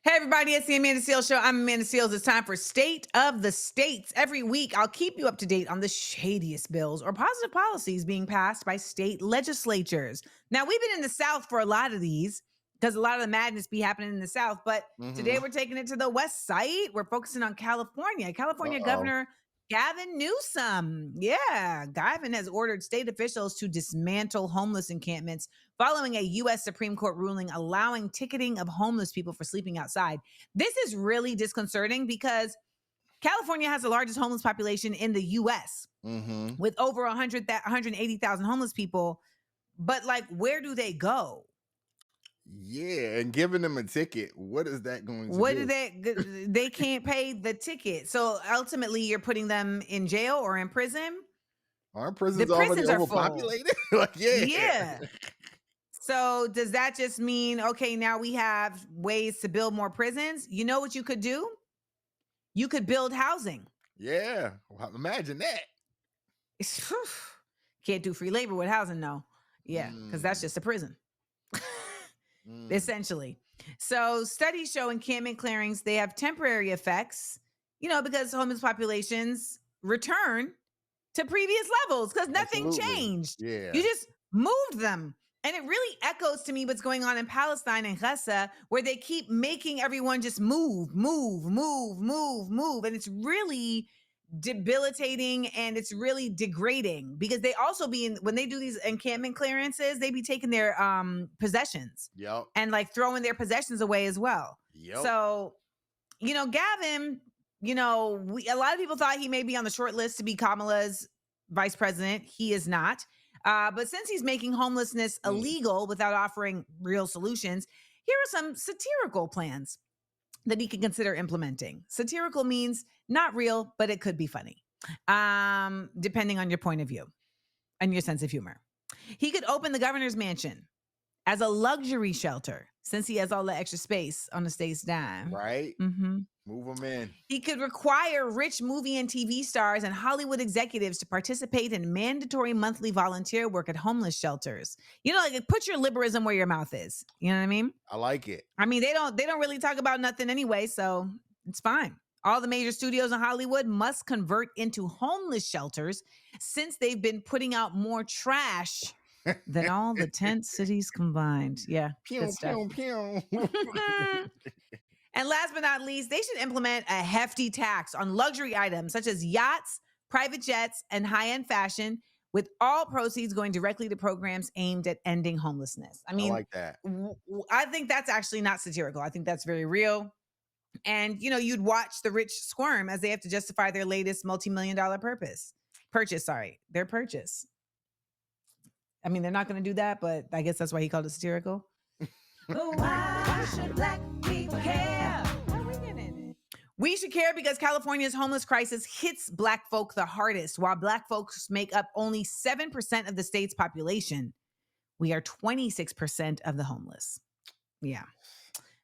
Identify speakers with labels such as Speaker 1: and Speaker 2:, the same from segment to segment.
Speaker 1: Hey everybody, it's the Amanda Seales Show. I'm Amanda Seales. It's time for State of the States. Every week, I'll keep you up to date on the shadiest bills or positive policies being passed by state legislatures. Now, we've been in the South for a lot of these because a lot of the madness be happening in the South. But today
Speaker 2: Mhm.
Speaker 1: we're taking it to the West Side. We're focusing on California. California
Speaker 2: Uh-oh.
Speaker 1: Governor Gavin Newsom. Yeah, Gavin has ordered state officials to dismantle homeless encampments following a U.S. Supreme Court ruling allowing ticketing of homeless people for sleeping outside. This is really disconcerting because California has the largest homeless population in the U.S.
Speaker 2: Mhm.
Speaker 1: with over 180,000 homeless people. But like, where do they go?
Speaker 2: Yeah, and giving them a ticket, what is that going to
Speaker 1: What do
Speaker 2: do?
Speaker 1: they can't pay the ticket. So ultimately you're putting them in jail or in prison.
Speaker 2: Aren't
Speaker 1: The
Speaker 2: prisons already
Speaker 1: prisons are full.
Speaker 2: overpopulated? Like, yeah.
Speaker 1: Yeah. So does that just mean, okay, now we have ways to build more prisons? You know what you could do? You could build housing.
Speaker 2: Yeah. Wow, imagine that.
Speaker 1: Can't do free labor with housing, though. Yeah, because that's
Speaker 2: Mm,
Speaker 1: just a prison,
Speaker 2: mm.
Speaker 1: essentially. So studies show encampment clearings, they have temporary effects, because homeless populations return to previous levels because nothing
Speaker 2: Absolutely.
Speaker 1: changed. You
Speaker 2: Yeah.
Speaker 1: just moved them. And it really echoes to me what's going on in Palestine and Gaza, where they keep making everyone just move, move, move, move, move. And it's really debilitating and it's really degrading because they also when they do these encampment clearances, they be taking their possessions
Speaker 2: Yep.
Speaker 1: and like throwing their possessions away as well.
Speaker 2: Yep.
Speaker 1: So Gavin, a lot of people thought he may be on the short list to be Kamala's vice president. He is not. But since he's making homelessness
Speaker 2: Mm.
Speaker 1: illegal without offering real solutions, here are some satirical plans that he can consider implementing. Satirical means not real, but it could be funny, depending on your point of view and your sense of humor. He could open the governor's mansion as a luxury shelter since he has all the extra space on the state's dime.
Speaker 2: Right?
Speaker 1: Mm-hmm.
Speaker 2: Move them in.
Speaker 1: He could require rich movie and TV stars and Hollywood executives to participate in mandatory monthly volunteer work at homeless shelters. Like put your liberalism where your mouth is. You know what I mean?
Speaker 2: I like it.
Speaker 1: I mean, they don't really talk about nothing anyway, so it's fine. All the major studios in Hollywood must convert into homeless shelters since they've been putting out more trash than all the tent cities combined. Yeah, good
Speaker 2: Pew,
Speaker 1: stuff.
Speaker 2: pew, pew.
Speaker 1: And last but not least, they should implement a hefty tax on luxury items such as yachts, private jets, and high end fashion, with all proceeds going directly to programs aimed at ending homelessness. I
Speaker 2: I
Speaker 1: mean,
Speaker 2: like that.
Speaker 1: I think that's actually not satirical. I think that's very real. And, you'd watch the rich squirm as they have to justify their latest multi-million dollar their purchase. I mean, they're not going to do that, but I guess that's why he called it satirical. Why should black people care? What are we getting? We should care because California's homeless crisis hits Black folk the hardest. While Black folks make up only 7% of the state's population, we are 26% of the homeless. Yeah.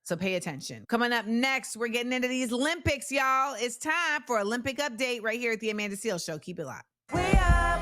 Speaker 1: So pay attention. Coming up next, we're getting into these Olympics, y'all. It's time for Olympic update right here at the Amanda Seales Show. Keep it locked. We are